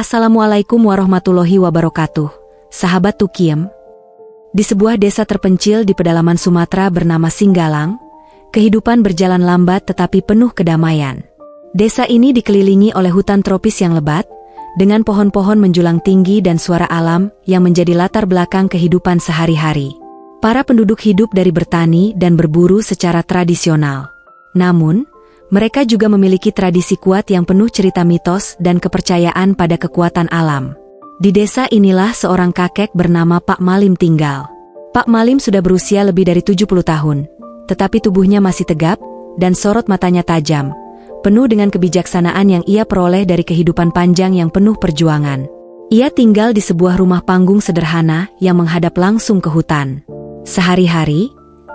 Assalamualaikum warahmatullahi wabarakatuh, sahabat Tukiem. Di sebuah desa terpencil di pedalaman Sumatera bernama Singgalang, kehidupan berjalan lambat tetapi penuh kedamaian. Desa ini dikelilingi oleh hutan tropis yang lebat, dengan pohon-pohon menjulang tinggi dan suara alam yang menjadi latar belakang kehidupan sehari-hari. Para penduduk hidup dari bertani dan berburu secara tradisional. Namun, mereka juga memiliki tradisi kuat yang penuh cerita mitos dan kepercayaan pada kekuatan alam. Di desa inilah seorang kakek bernama Pak Malim tinggal. Pak Malim sudah berusia lebih dari 70 tahun, tetapi tubuhnya masih tegap dan sorot matanya tajam, penuh dengan kebijaksanaan yang ia peroleh dari kehidupan panjang yang penuh perjuangan. Ia tinggal di sebuah rumah panggung sederhana yang menghadap langsung ke hutan. Sehari-hari,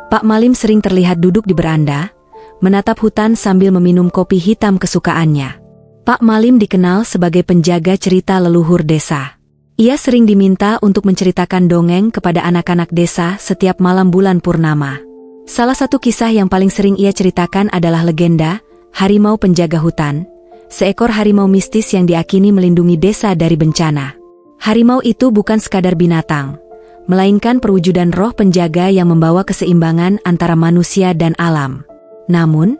Pak Malim sering terlihat duduk di beranda, menatap hutan sambil meminum kopi hitam kesukaannya. Pak Malim dikenal sebagai penjaga cerita leluhur desa. Ia sering diminta untuk menceritakan dongeng kepada anak-anak desa setiap malam bulan purnama. Salah satu kisah yang paling sering ia ceritakan adalah legenda harimau penjaga hutan, seekor harimau mistis yang diakini melindungi desa dari bencana. Harimau itu bukan sekadar binatang, melainkan perwujudan roh penjaga yang membawa keseimbangan antara manusia dan alam. Namun,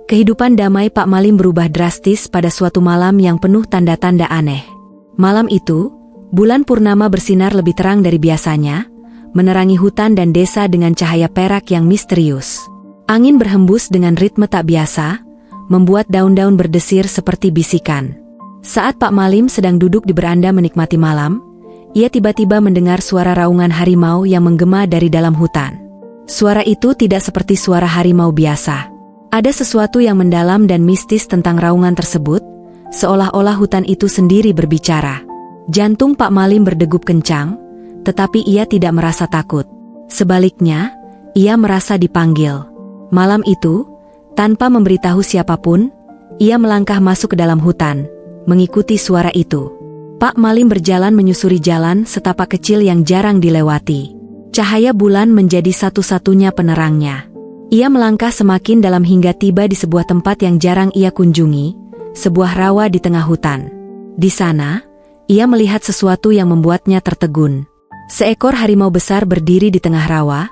kehidupan damai Pak Malim berubah drastis pada suatu malam yang penuh tanda-tanda aneh. Malam itu, bulan purnama bersinar lebih terang dari biasanya, menerangi hutan dan desa dengan cahaya perak yang misterius. Angin berhembus dengan ritme tak biasa, membuat daun-daun berdesir seperti bisikan. Saat Pak Malim sedang duduk di beranda menikmati malam, ia tiba-tiba mendengar suara raungan harimau yang menggema dari dalam hutan. Suara itu tidak seperti suara harimau biasa. Ada sesuatu yang mendalam dan mistis tentang raungan tersebut, seolah-olah hutan itu sendiri berbicara. Jantung Pak Malim berdegup kencang, tetapi ia tidak merasa takut. Sebaliknya, ia merasa dipanggil. Malam itu, tanpa memberitahu siapapun, ia melangkah masuk ke dalam hutan, mengikuti suara itu. Pak Malim berjalan menyusuri jalan setapak kecil yang jarang dilewati. Cahaya bulan menjadi satu-satunya penerangnya. Ia melangkah semakin dalam hingga tiba di sebuah tempat yang jarang ia kunjungi, sebuah rawa di tengah hutan. Di sana, ia melihat sesuatu yang membuatnya tertegun. Seekor harimau besar berdiri di tengah rawa,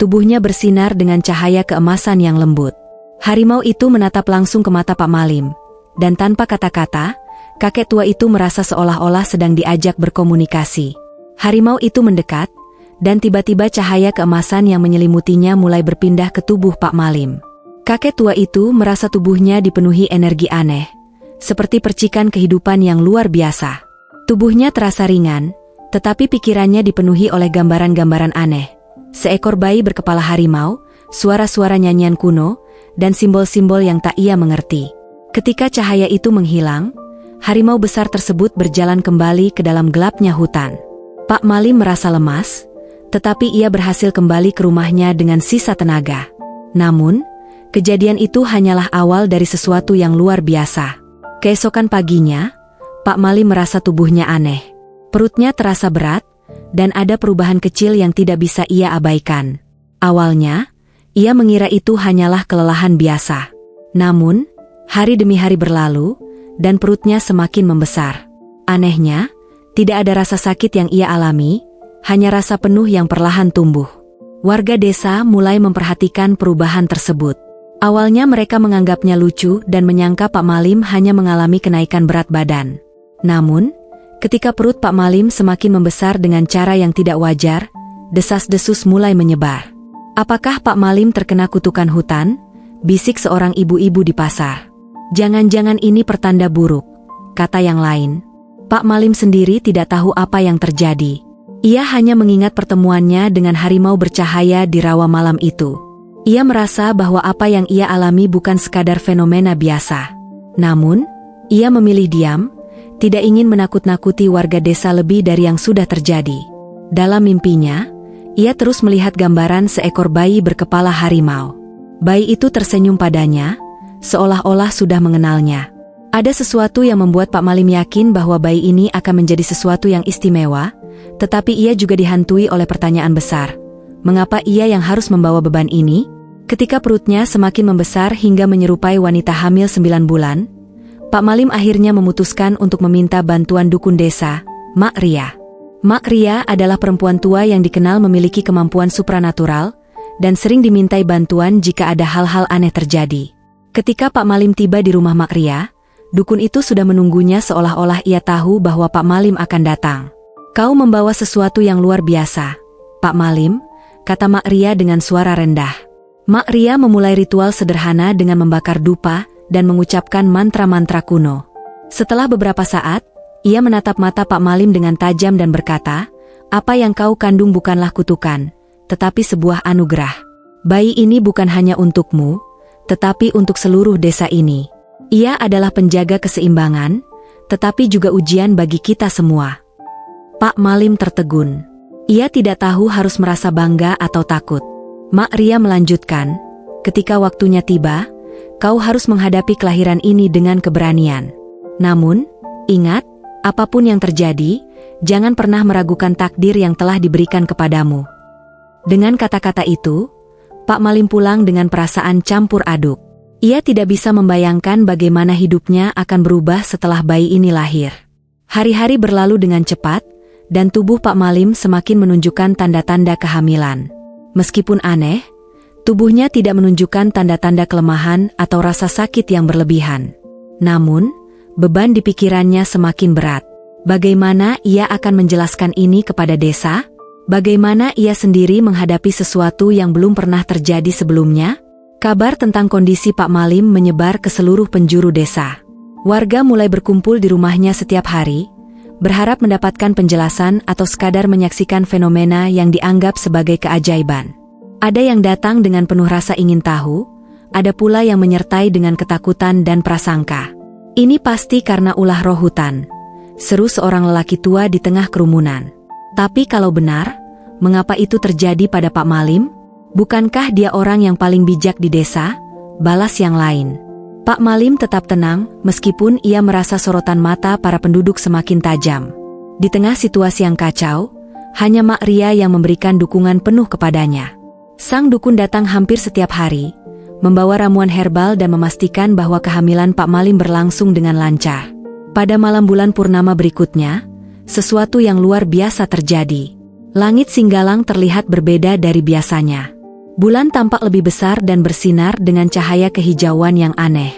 tubuhnya bersinar dengan cahaya keemasan yang lembut. Harimau itu menatap langsung ke mata Pak Malim, dan tanpa kata-kata, kakek tua itu merasa seolah-olah sedang diajak berkomunikasi. Harimau itu mendekat, dan tiba-tiba cahaya keemasan yang menyelimutinya mulai berpindah ke tubuh Pak Malim. Kakek tua itu merasa tubuhnya dipenuhi energi aneh, seperti percikan kehidupan yang luar biasa. Tubuhnya terasa ringan, tetapi pikirannya dipenuhi oleh gambaran-gambaran aneh. Seekor bayi berkepala harimau, suara-suara nyanyian kuno, dan simbol-simbol yang tak ia mengerti. Ketika cahaya itu menghilang, harimau besar tersebut berjalan kembali ke dalam gelapnya hutan. Pak Malim merasa lemas, tetapi ia berhasil kembali ke rumahnya dengan sisa tenaga. Namun, kejadian itu hanyalah awal dari sesuatu yang luar biasa. Keesokan paginya, Pak Malim merasa tubuhnya aneh. Perutnya terasa berat, dan ada perubahan kecil yang tidak bisa ia abaikan. Awalnya, ia mengira itu hanyalah kelelahan biasa. Namun, hari demi hari berlalu, dan perutnya semakin membesar. Anehnya, tidak ada rasa sakit yang ia alami, hanya rasa penuh yang perlahan tumbuh. Warga desa mulai memperhatikan perubahan tersebut. Awalnya mereka menganggapnya lucu dan menyangka Pak Malim hanya mengalami kenaikan berat badan. Namun, ketika perut Pak Malim semakin membesar dengan cara yang tidak wajar, desas-desus mulai menyebar. "Apakah Pak Malim terkena kutukan hutan?" bisik seorang ibu-ibu di pasar. "Jangan-jangan ini pertanda buruk," kata yang lain. Pak Malim sendiri tidak tahu apa yang terjadi. Ia hanya mengingat pertemuannya dengan harimau bercahaya di rawa malam itu. Ia merasa bahwa apa yang ia alami bukan sekadar fenomena biasa. Namun, ia memilih diam, tidak ingin menakut-nakuti warga desa lebih dari yang sudah terjadi. Dalam mimpinya, ia terus melihat gambaran seekor bayi berkepala harimau. Bayi itu tersenyum padanya, seolah-olah sudah mengenalnya. Ada sesuatu yang membuat Pak Malim yakin bahwa bayi ini akan menjadi sesuatu yang istimewa, tetapi ia juga dihantui oleh pertanyaan besar. Mengapa ia yang harus membawa beban ini? Ketika perutnya semakin membesar hingga menyerupai wanita hamil 9 bulan, Pak Malim akhirnya memutuskan untuk meminta bantuan dukun desa, Mak Ria. Mak Ria adalah perempuan tua yang dikenal memiliki kemampuan supranatural dan sering dimintai bantuan jika ada hal-hal aneh terjadi. Ketika Pak Malim tiba di rumah Mak Ria, dukun itu sudah menunggunya seolah-olah ia tahu bahwa Pak Malim akan datang. "Kau membawa sesuatu yang luar biasa, Pak Malim," kata Mak Ria dengan suara rendah. Mak Ria memulai ritual sederhana dengan membakar dupa dan mengucapkan mantra-mantra kuno. Setelah beberapa saat, ia menatap mata Pak Malim dengan tajam dan berkata, "Apa yang kau kandung bukanlah kutukan, tetapi sebuah anugerah. Bayi ini bukan hanya untukmu, tetapi untuk seluruh desa ini. Ia adalah penjaga keseimbangan, tetapi juga ujian bagi kita semua." Pak Malim tertegun. Ia tidak tahu harus merasa bangga atau takut. Mak Ria melanjutkan, "Ketika waktunya tiba, kau harus menghadapi kelahiran ini dengan keberanian. Namun, ingat, apapun yang terjadi, jangan pernah meragukan takdir yang telah diberikan kepadamu." Dengan kata-kata itu, Pak Malim pulang dengan perasaan campur aduk. Ia tidak bisa membayangkan bagaimana hidupnya akan berubah setelah bayi ini lahir. Hari-hari berlalu dengan cepat, dan tubuh Pak Malim semakin menunjukkan tanda-tanda kehamilan. Meskipun aneh, tubuhnya tidak menunjukkan tanda-tanda kelemahan atau rasa sakit yang berlebihan. Namun, beban di pikirannya semakin berat. Bagaimana ia akan menjelaskan ini kepada desa? Bagaimana ia sendiri menghadapi sesuatu yang belum pernah terjadi sebelumnya? Kabar tentang kondisi Pak Malim menyebar ke seluruh penjuru desa. Warga mulai berkumpul di rumahnya setiap hari, berharap mendapatkan penjelasan atau sekadar menyaksikan fenomena yang dianggap sebagai keajaiban. Ada yang datang dengan penuh rasa ingin tahu, ada pula yang menyertai dengan ketakutan dan prasangka. "Ini pasti karena ulah roh hutan," seru seorang lelaki tua di tengah kerumunan. "Tapi kalau benar, mengapa itu terjadi pada Pak Malim? Bukankah dia orang yang paling bijak di desa?" balas yang lain. Pak Malim tetap tenang meskipun ia merasa sorotan mata para penduduk semakin tajam. Di tengah situasi yang kacau, hanya Mak Ria yang memberikan dukungan penuh kepadanya. Sang dukun datang hampir setiap hari, membawa ramuan herbal dan memastikan bahwa kehamilan Pak Malim berlangsung dengan lancar. Pada malam bulan purnama berikutnya, sesuatu yang luar biasa terjadi. Langit Singgalang terlihat berbeda dari biasanya. Bulan tampak lebih besar dan bersinar dengan cahaya kehijauan yang aneh.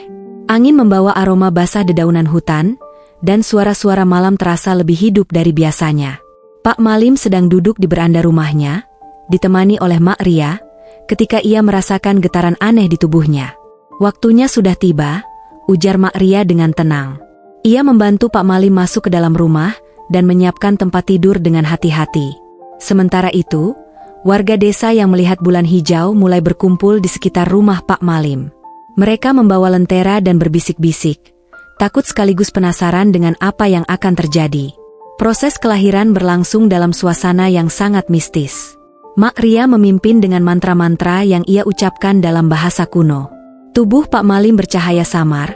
Angin membawa aroma basah dedaunan hutan, dan suara-suara malam terasa lebih hidup dari biasanya. Pak Malim sedang duduk di beranda rumahnya, ditemani oleh Mak Ria, ketika ia merasakan getaran aneh di tubuhnya. "Waktunya sudah tiba," ujar Mak Ria dengan tenang. Ia membantu Pak Malim masuk ke dalam rumah dan menyiapkan tempat tidur dengan hati-hati. Sementara itu, warga desa yang melihat bulan hijau mulai berkumpul di sekitar rumah Pak Malim. Mereka membawa lentera dan berbisik-bisik, takut sekaligus penasaran dengan apa yang akan terjadi. Proses kelahiran berlangsung dalam suasana yang sangat mistis. Mak Ria memimpin dengan mantra-mantra yang ia ucapkan dalam bahasa kuno. Tubuh Pak Malim bercahaya samar,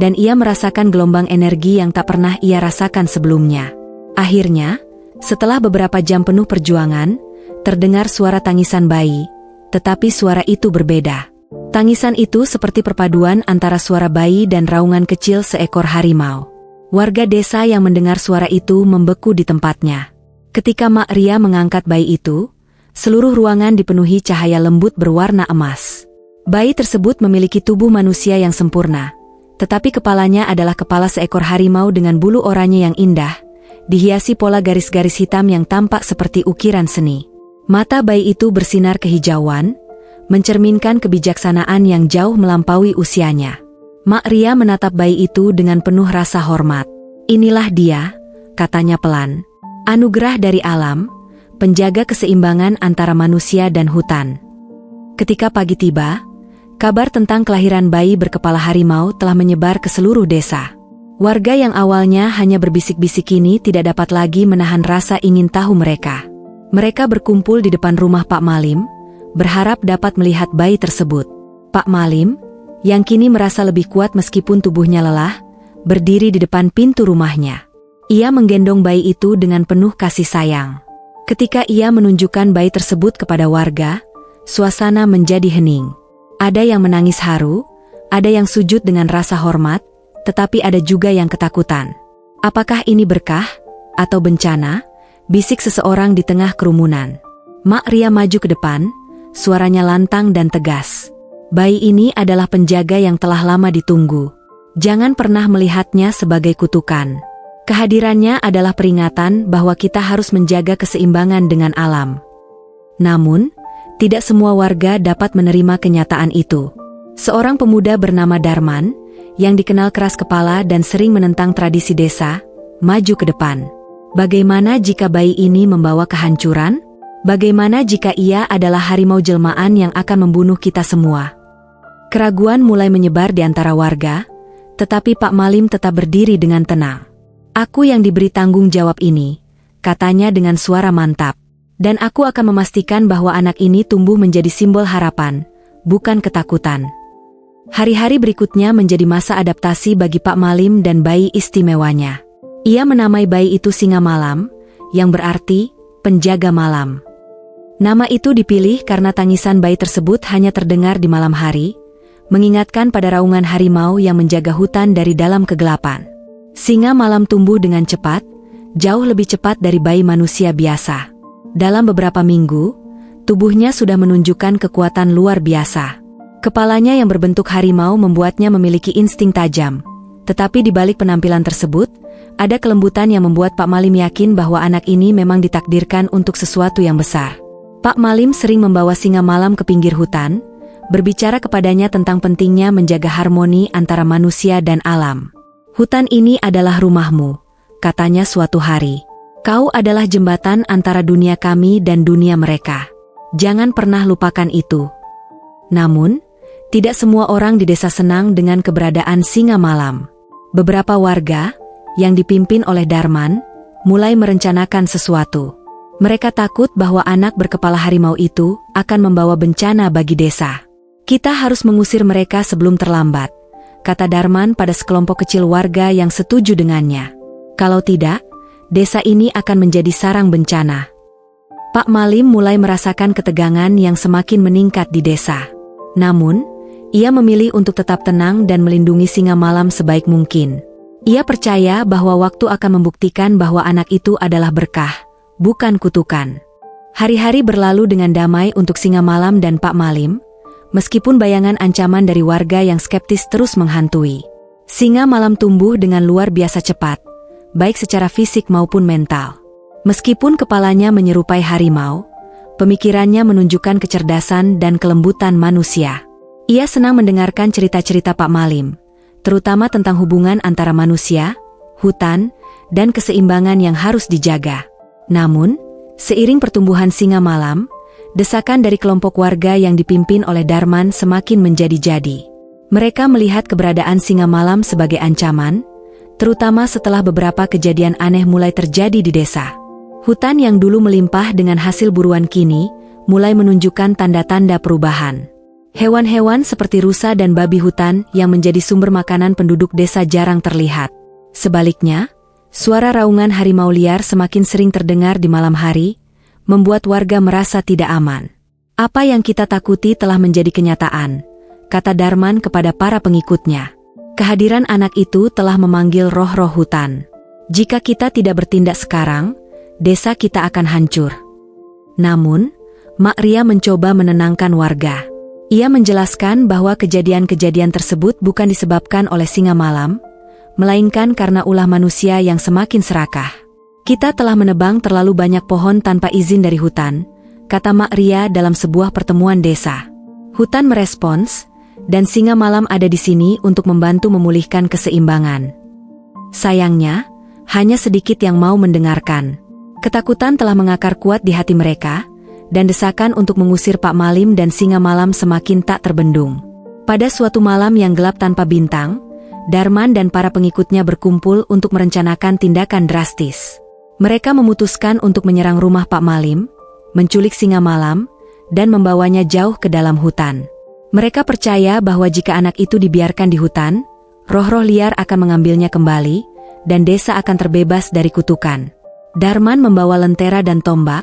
dan ia merasakan gelombang energi yang tak pernah ia rasakan sebelumnya. Akhirnya, setelah beberapa jam penuh perjuangan, terdengar suara tangisan bayi, tetapi suara itu berbeda. Tangisan itu seperti perpaduan antara suara bayi dan raungan kecil seekor harimau. Warga desa yang mendengar suara itu membeku di tempatnya. Ketika Mak Ria mengangkat bayi itu, seluruh ruangan dipenuhi cahaya lembut berwarna emas. Bayi tersebut memiliki tubuh manusia yang sempurna, tetapi kepalanya adalah kepala seekor harimau dengan bulu oranye yang indah, dihiasi pola garis-garis hitam yang tampak seperti ukiran seni. Mata bayi itu bersinar kehijauan, mencerminkan kebijaksanaan yang jauh melampaui usianya. Mak Ria menatap bayi itu dengan penuh rasa hormat. "Inilah dia," katanya pelan. "Anugerah dari alam, penjaga keseimbangan antara manusia dan hutan." Ketika pagi tiba, kabar tentang kelahiran bayi berkepala harimau telah menyebar ke seluruh desa. Warga yang awalnya hanya berbisik-bisik ini tidak dapat lagi menahan rasa ingin tahu mereka. Mereka berkumpul di depan rumah Pak Malim, berharap dapat melihat bayi tersebut. Pak Malim, yang kini merasa lebih kuat meskipun tubuhnya lelah, berdiri di depan pintu rumahnya. Ia menggendong bayi itu dengan penuh kasih sayang. Ketika ia menunjukkan bayi tersebut kepada warga, suasana menjadi hening. Ada yang menangis haru, ada yang sujud dengan rasa hormat, tetapi ada juga yang ketakutan. Apakah ini berkah atau bencana? Bisik seseorang di tengah kerumunan. Mak Ria maju ke depan, suaranya lantang dan tegas. Bayi ini adalah penjaga yang telah lama ditunggu. Jangan pernah melihatnya sebagai kutukan. Kehadirannya adalah peringatan bahwa kita harus menjaga keseimbangan dengan alam. Namun, tidak semua warga dapat menerima kenyataan itu. Seorang pemuda bernama Darman, yang dikenal keras kepala dan sering menentang tradisi desa, maju ke depan. Bagaimana jika bayi ini membawa kehancuran? Bagaimana jika ia adalah harimau jelmaan yang akan membunuh kita semua? Keraguan mulai menyebar di antara warga, tetapi Pak Malim tetap berdiri dengan tenang. Aku yang diberi tanggung jawab ini, katanya dengan suara mantap. Dan aku akan memastikan bahwa anak ini tumbuh menjadi simbol harapan, bukan ketakutan. Hari-hari berikutnya menjadi masa adaptasi bagi Pak Malim dan bayi istimewanya. Ia menamai bayi itu Singa Malam, yang berarti penjaga malam. Nama itu dipilih karena tangisan bayi tersebut hanya terdengar di malam hari, mengingatkan pada raungan harimau yang menjaga hutan dari dalam kegelapan. Singa Malam tumbuh dengan cepat, jauh lebih cepat dari bayi manusia biasa. Dalam beberapa minggu, tubuhnya sudah menunjukkan kekuatan luar biasa. Kepalanya yang berbentuk harimau membuatnya memiliki insting tajam. Tetapi di balik penampilan tersebut, ada kelembutan yang membuat Pak Malim yakin bahwa anak ini memang ditakdirkan untuk sesuatu yang besar. Pak Malim sering membawa Singa Malam ke pinggir hutan, berbicara kepadanya tentang pentingnya menjaga harmoni antara manusia dan alam. Hutan ini adalah rumahmu, katanya suatu hari. Kau adalah jembatan antara dunia kami dan dunia mereka. Jangan pernah lupakan itu. Namun, tidak semua orang di desa senang dengan keberadaan Singa Malam. Beberapa warga, yang dipimpin oleh Darman, mulai merencanakan sesuatu. Mereka takut bahwa anak berkepala harimau itu akan membawa bencana bagi desa. Kita harus mengusir mereka sebelum terlambat, kata Darman pada sekelompok kecil warga yang setuju dengannya. Kalau tidak, desa ini akan menjadi sarang bencana. Pak Malim mulai merasakan ketegangan yang semakin meningkat di desa. Namun, ia memilih untuk tetap tenang dan melindungi Singa Malam sebaik mungkin. Ia percaya bahwa waktu akan membuktikan bahwa anak itu adalah berkah, bukan kutukan. Hari-hari berlalu dengan damai untuk Singa Malam dan Pak Malim, meskipun bayangan ancaman dari warga yang skeptis terus menghantui. Singa Malam tumbuh dengan luar biasa cepat, baik secara fisik maupun mental. Meskipun kepalanya menyerupai harimau, pemikirannya menunjukkan kecerdasan dan kelembutan manusia. Ia senang mendengarkan cerita-cerita Pak Malim, terutama tentang hubungan antara manusia, hutan, dan keseimbangan yang harus dijaga. Namun, seiring pertumbuhan Singa Malam, desakan dari kelompok warga yang dipimpin oleh Darman semakin menjadi-jadi. Mereka melihat keberadaan Singa Malam sebagai ancaman, terutama setelah beberapa kejadian aneh mulai terjadi di desa. Hutan yang dulu melimpah dengan hasil buruan kini mulai menunjukkan tanda-tanda perubahan. Hewan-hewan seperti rusa dan babi hutan yang menjadi sumber makanan penduduk desa jarang terlihat. Sebaliknya, suara raungan harimau liar semakin sering terdengar di malam hari, membuat warga merasa tidak aman. Apa yang kita takuti telah menjadi kenyataan, kata Darman kepada para pengikutnya. Kehadiran anak itu telah memanggil roh-roh hutan. Jika kita tidak bertindak sekarang, desa kita akan hancur. Namun, Mak Ria mencoba menenangkan warga. Ia menjelaskan bahwa kejadian-kejadian tersebut bukan disebabkan oleh Singa Malam, melainkan karena ulah manusia yang semakin serakah. Kita telah menebang terlalu banyak pohon tanpa izin dari hutan, kata Mak Ria dalam sebuah pertemuan desa. Hutan merespons, dan Singa Malam ada di sini untuk membantu memulihkan keseimbangan. Sayangnya, hanya sedikit yang mau mendengarkan. Ketakutan telah mengakar kuat di hati mereka, dan desakan untuk mengusir Pak Malim dan Singa Malam semakin tak terbendung. Pada suatu malam yang gelap tanpa bintang, Darman dan para pengikutnya berkumpul untuk merencanakan tindakan drastis. Mereka memutuskan untuk menyerang rumah Pak Malim, menculik Singa Malam, dan membawanya jauh ke dalam hutan. Mereka percaya bahwa jika anak itu dibiarkan di hutan, roh-roh liar akan mengambilnya kembali, dan desa akan terbebas dari kutukan. Darman membawa lentera dan tombak,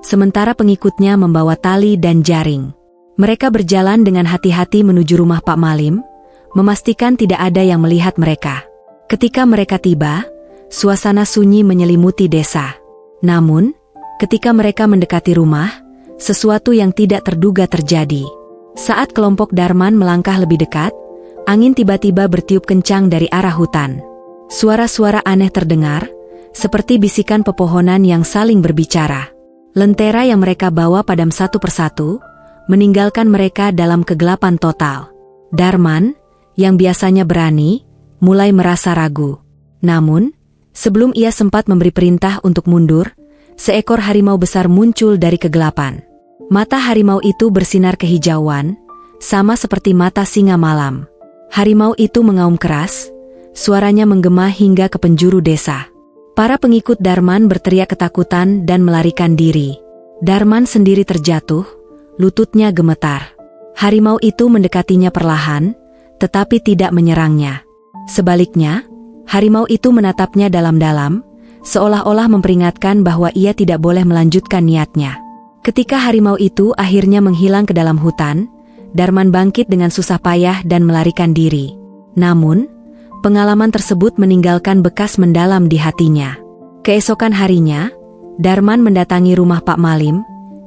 sementara pengikutnya membawa tali dan jaring. Mereka berjalan dengan hati-hati menuju rumah Pak Malim, memastikan tidak ada yang melihat mereka. Ketika mereka tiba, suasana sunyi menyelimuti desa. Namun, ketika mereka mendekati rumah, sesuatu yang tidak terduga terjadi. Saat kelompok Darman melangkah lebih dekat, angin tiba-tiba bertiup kencang dari arah hutan. Suara-suara aneh terdengar, seperti bisikan pepohonan yang saling berbicara. Lentera yang mereka bawa padam satu persatu, meninggalkan mereka dalam kegelapan total. Darman, yang biasanya berani, mulai merasa ragu. Namun, sebelum ia sempat memberi perintah untuk mundur, seekor harimau besar muncul dari kegelapan. Mata harimau itu bersinar kehijauan, sama seperti mata singa malam. Harimau itu mengaum keras, suaranya menggema hingga ke penjuru desa. Para pengikut Darman berteriak ketakutan dan melarikan diri. Darman sendiri terjatuh, lututnya gemetar. Harimau itu mendekatinya perlahan, tetapi tidak menyerangnya. Sebaliknya, harimau itu menatapnya dalam-dalam, seolah-olah memperingatkan bahwa ia tidak boleh melanjutkan niatnya. Ketika harimau itu akhirnya menghilang ke dalam hutan, Darman bangkit dengan susah payah dan melarikan diri. Namun, pengalaman tersebut meninggalkan bekas mendalam di hatinya. Keesokan harinya, Darman mendatangi rumah Pak Malim,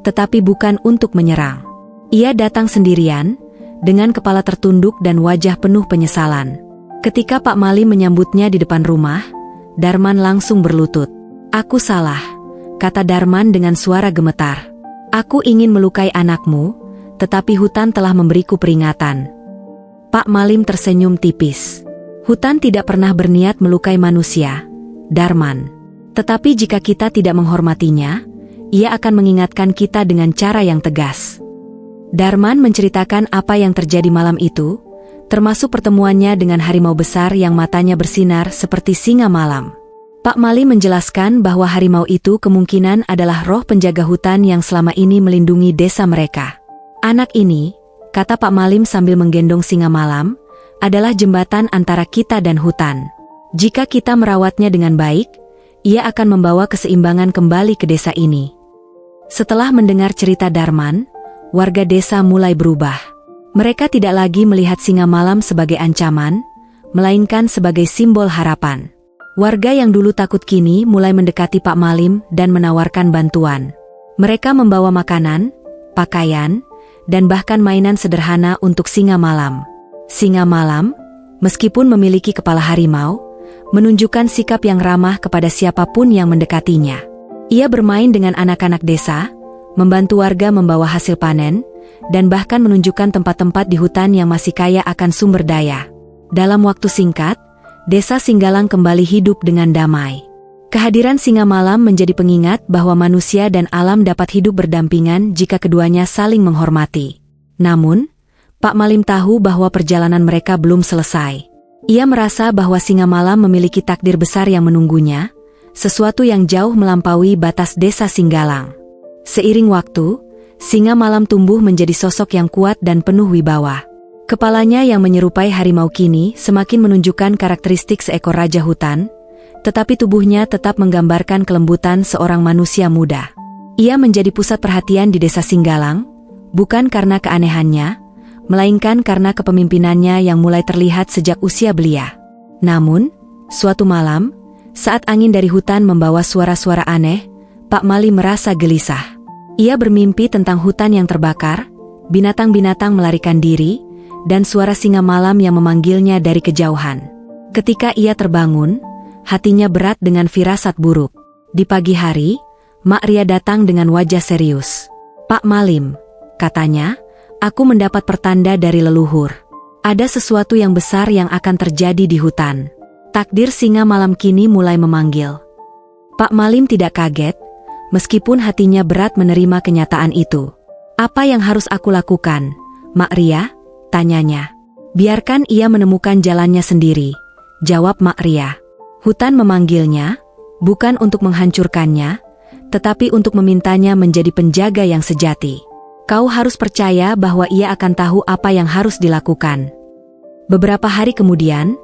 tetapi bukan untuk menyerang. Ia datang sendirian, dengan kepala tertunduk dan wajah penuh penyesalan. Ketika Pak Malim menyambutnya di depan rumah, Darman langsung berlutut. "Aku salah," kata Darman dengan suara gemetar. "Aku ingin melukai anakmu, tetapi hutan telah memberiku peringatan." Pak Malim tersenyum tipis. "Hutan tidak pernah berniat melukai manusia, Darman. Tetapi jika kita tidak menghormatinya, ia akan mengingatkan kita dengan cara yang tegas." Darman menceritakan apa yang terjadi malam itu, termasuk pertemuannya dengan harimau besar yang matanya bersinar seperti singa malam. Pak Malim menjelaskan bahwa harimau itu kemungkinan adalah roh penjaga hutan yang selama ini melindungi desa mereka. "Anak ini," kata Pak Malim sambil menggendong singa malam, "adalah jembatan antara kita dan hutan. Jika kita merawatnya dengan baik, ia akan membawa keseimbangan kembali ke desa ini." Setelah mendengar cerita Darman, warga desa mulai berubah. Mereka tidak lagi melihat singa malam sebagai ancaman, melainkan sebagai simbol harapan. Warga yang dulu takut kini mulai mendekati Pak Malim dan menawarkan bantuan. Mereka membawa makanan, pakaian, dan bahkan mainan sederhana untuk singa malam. Singa malam, meskipun memiliki kepala harimau, menunjukkan sikap yang ramah kepada siapapun yang mendekatinya. Ia bermain dengan anak-anak desa, membantu warga membawa hasil panen, dan bahkan menunjukkan tempat-tempat di hutan yang masih kaya akan sumber daya. Dalam waktu singkat, desa Singgalang kembali hidup dengan damai. Kehadiran singa malam menjadi pengingat bahwa manusia dan alam dapat hidup berdampingan jika keduanya saling menghormati. Namun, Pak Malim tahu bahwa perjalanan mereka belum selesai. Ia merasa bahwa singa malam memiliki takdir besar yang menunggunya, sesuatu yang jauh melampaui batas desa Singgalang. Seiring waktu, singa malam tumbuh menjadi sosok yang kuat dan penuh wibawa. Kepalanya yang menyerupai harimau kini semakin menunjukkan karakteristik seekor raja hutan, tetapi tubuhnya tetap menggambarkan kelembutan seorang manusia muda. Ia menjadi pusat perhatian di desa Singgalang, bukan karena keanehannya, melainkan karena kepemimpinannya yang mulai terlihat sejak usia belia. Namun, suatu malam, saat angin dari hutan membawa suara-suara aneh, Pak Malim merasa gelisah. Ia bermimpi tentang hutan yang terbakar, binatang-binatang melarikan diri, dan suara singa malam yang memanggilnya dari kejauhan. Ketika ia terbangun, hatinya berat dengan firasat buruk. Di pagi hari, Mak Ria datang dengan wajah serius. "Pak Malim," katanya, "aku mendapat pertanda dari leluhur. Ada sesuatu yang besar yang akan terjadi di hutan." Takdir singa malam kini mulai memanggil. Pak Malim tidak kaget, meskipun hatinya berat menerima kenyataan itu. "Apa yang harus aku lakukan, Mak Ria?" tanyanya. "Biarkan ia menemukan jalannya sendiri," jawab Mak Ria. "Hutan memanggilnya, bukan untuk menghancurkannya, tetapi untuk memintanya menjadi penjaga yang sejati. Kau harus percaya bahwa ia akan tahu apa yang harus dilakukan." Beberapa hari kemudian,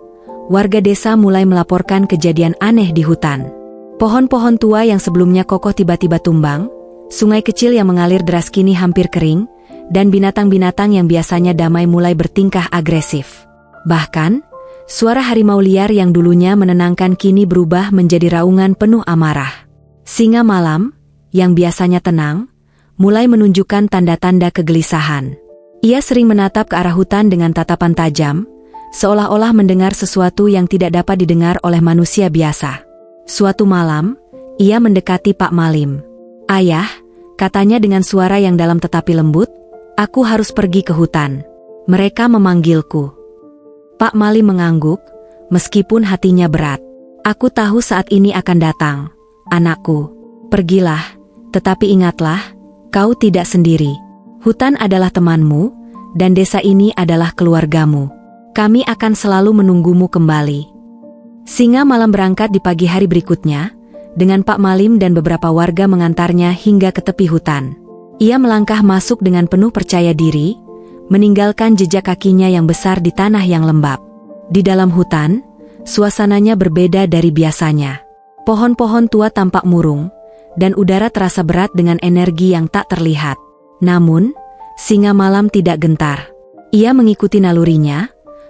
warga desa mulai melaporkan kejadian aneh di hutan. Pohon-pohon tua yang sebelumnya kokoh tiba-tiba tumbang, sungai kecil yang mengalir deras kini hampir kering, dan binatang-binatang yang biasanya damai mulai bertingkah agresif. Bahkan, suara harimau liar yang dulunya menenangkan kini berubah menjadi raungan penuh amarah. Singa malam, yang biasanya tenang, mulai menunjukkan tanda-tanda kegelisahan. Ia sering menatap ke arah hutan dengan tatapan tajam, seolah-olah mendengar sesuatu yang tidak dapat didengar oleh manusia biasa. Suatu malam, ia mendekati Pak Malim. "Ayah," katanya dengan suara yang dalam tetapi lembut, "aku harus pergi ke hutan. Mereka memanggilku." Pak Malim mengangguk, meskipun hatinya berat. "Aku tahu saat ini akan datang, anakku. Pergilah, tetapi ingatlah, kau tidak sendiri. Hutan adalah temanmu, dan desa ini adalah keluargamu. Kami akan selalu menunggumu kembali." Singa malam berangkat di pagi hari berikutnya, dengan Pak Malim dan beberapa warga mengantarnya hingga ke tepi hutan. Ia melangkah masuk dengan penuh percaya diri, meninggalkan jejak kakinya yang besar di tanah yang lembab. Di dalam hutan, suasananya berbeda dari biasanya. Pohon-pohon tua tampak murung, dan udara terasa berat dengan energi yang tak terlihat. Namun, singa malam tidak gentar. Ia mengikuti nalurinya,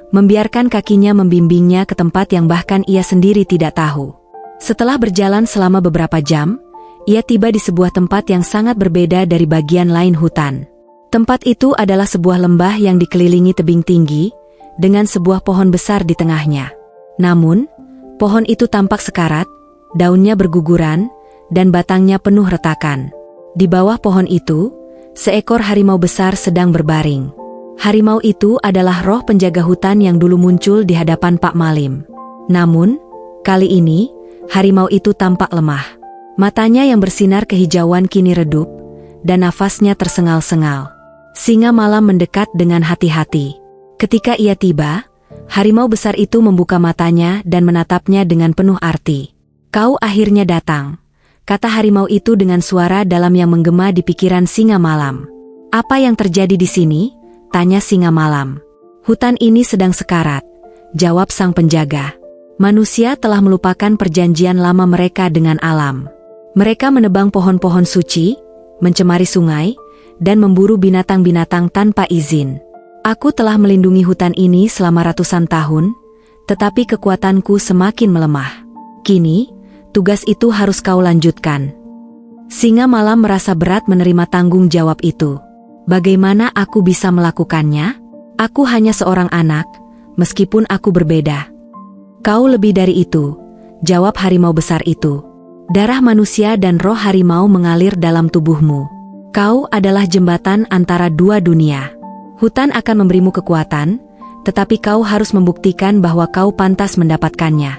membiarkan kakinya membimbingnya ke tempat yang bahkan ia sendiri tidak tahu. Setelah berjalan selama beberapa jam, ia tiba di sebuah tempat yang sangat berbeda dari bagian lain hutan. Tempat itu adalah sebuah lembah yang dikelilingi tebing tinggi, dengan sebuah pohon besar di tengahnya. Namun, pohon itu tampak sekarat, daunnya berguguran, dan batangnya penuh retakan. Di bawah pohon itu, seekor harimau besar sedang berbaring. Harimau itu adalah roh penjaga hutan yang dulu muncul di hadapan Pak Malim. Namun, kali ini, harimau itu tampak lemah. Matanya yang bersinar kehijauan kini redup, dan nafasnya tersengal-sengal. Singa malam mendekat dengan hati-hati. Ketika ia tiba, harimau besar itu membuka matanya dan menatapnya dengan penuh arti. "Kau akhirnya datang," kata harimau itu dengan suara dalam yang menggema di pikiran singa malam. "Apa yang terjadi di sini?" tanya singa malam. "Hutan ini sedang sekarat," jawab sang penjaga. "Manusia telah melupakan perjanjian lama mereka dengan alam. Mereka menebang pohon-pohon suci, mencemari sungai, dan memburu binatang-binatang tanpa izin. Aku telah melindungi hutan ini selama ratusan tahun, tetapi kekuatanku semakin melemah. Kini, tugas itu harus kau lanjutkan." Singa malam merasa berat menerima tanggung jawab itu. "Bagaimana aku bisa melakukannya? Aku hanya seorang anak, meskipun aku berbeda." "Kau lebih dari itu," jawab harimau besar itu. "Darah manusia dan roh harimau mengalir dalam tubuhmu. Kau adalah jembatan antara dua dunia. Hutan akan memberimu kekuatan, tetapi kau harus membuktikan bahwa kau pantas mendapatkannya."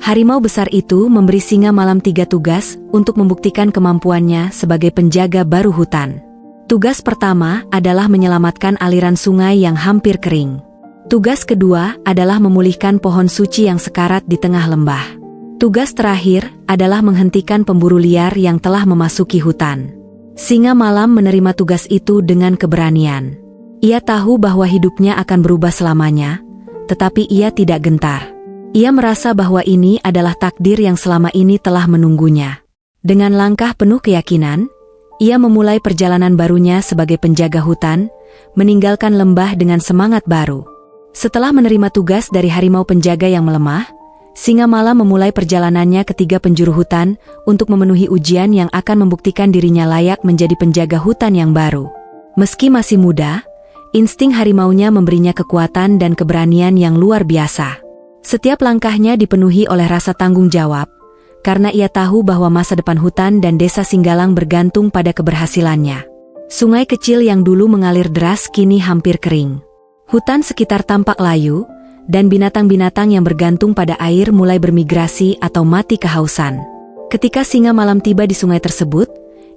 Harimau besar itu memberi singa malam 3 tugas untuk membuktikan kemampuannya sebagai penjaga baru hutan. Tugas pertama adalah menyelamatkan aliran sungai yang hampir kering. Tugas kedua adalah memulihkan pohon suci yang sekarat di tengah lembah. Tugas terakhir adalah menghentikan pemburu liar yang telah memasuki hutan. Singa malam menerima tugas itu dengan keberanian. Ia tahu bahwa hidupnya akan berubah selamanya, tetapi ia tidak gentar. Ia merasa bahwa ini adalah takdir yang selama ini telah menunggunya. Dengan langkah penuh keyakinan, ia memulai perjalanan barunya sebagai penjaga hutan, meninggalkan lembah dengan semangat baru. Setelah menerima tugas dari harimau penjaga yang melemah, singa malam memulai perjalanannya ke 3 penjuru hutan untuk memenuhi ujian yang akan membuktikan dirinya layak menjadi penjaga hutan yang baru. Meski masih muda, insting harimaunya memberinya kekuatan dan keberanian yang luar biasa. Setiap langkahnya dipenuhi oleh rasa tanggung jawab, karena ia tahu bahwa masa depan hutan dan desa Singgalang bergantung pada keberhasilannya. Sungai kecil yang dulu mengalir deras kini hampir kering. Hutan sekitar tampak layu, dan binatang-binatang yang bergantung pada air mulai bermigrasi atau mati kehausan. Ketika singa malam tiba di sungai tersebut,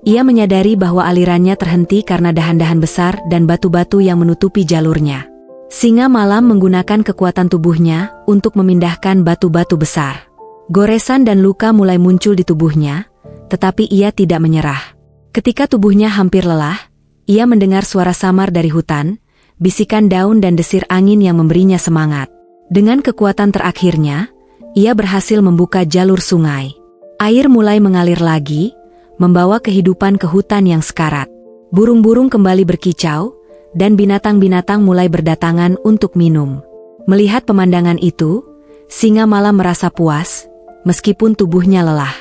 ia menyadari bahwa alirannya terhenti karena dahan-dahan besar dan batu-batu yang menutupi jalurnya. Singa malam menggunakan kekuatan tubuhnya untuk memindahkan batu-batu besar. Goresan dan luka mulai muncul di tubuhnya, tetapi ia tidak menyerah. Ketika tubuhnya hampir lelah, ia mendengar suara samar dari hutan, bisikan daun dan desir angin yang memberinya semangat. Dengan kekuatan terakhirnya, ia berhasil membuka jalur sungai. Air mulai mengalir lagi, membawa kehidupan ke hutan yang sekarat. Burung-burung kembali berkicau, dan binatang-binatang mulai berdatangan untuk minum. Melihat pemandangan itu, singa malam merasa puas, meskipun tubuhnya lelah.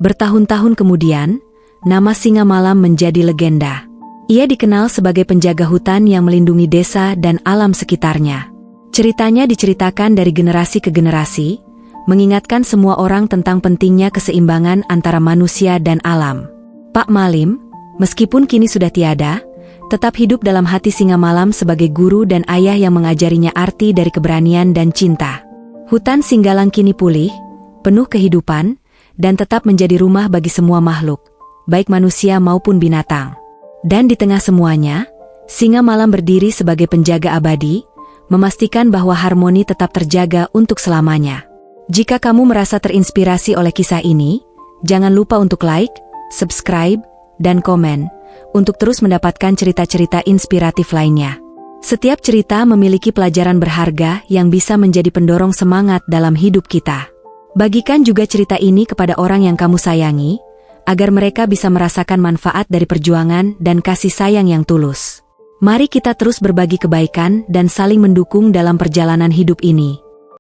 Bertahun-tahun kemudian, nama singa malam menjadi legenda. Ia dikenal sebagai penjaga hutan yang melindungi desa dan alam sekitarnya. Ceritanya diceritakan dari generasi ke generasi, mengingatkan semua orang tentang pentingnya keseimbangan antara manusia dan alam. Pak Malim, meskipun kini sudah tiada, tetap hidup dalam hati singa malam sebagai guru dan ayah yang mengajarinya arti dari keberanian dan cinta. Hutan Singgalang kini pulih, penuh kehidupan, dan tetap menjadi rumah bagi semua makhluk, baik manusia maupun binatang. Dan di tengah semuanya, singa malam berdiri sebagai penjaga abadi, memastikan bahwa harmoni tetap terjaga untuk selamanya. Jika kamu merasa terinspirasi oleh kisah ini, jangan lupa untuk like, subscribe, dan komen, untuk terus mendapatkan cerita-cerita inspiratif lainnya. Setiap cerita memiliki pelajaran berharga yang bisa menjadi pendorong semangat dalam hidup kita. Bagikan juga cerita ini kepada orang yang kamu sayangi, agar mereka bisa merasakan manfaat dari perjuangan dan kasih sayang yang tulus. Mari kita terus berbagi kebaikan dan saling mendukung dalam perjalanan hidup ini.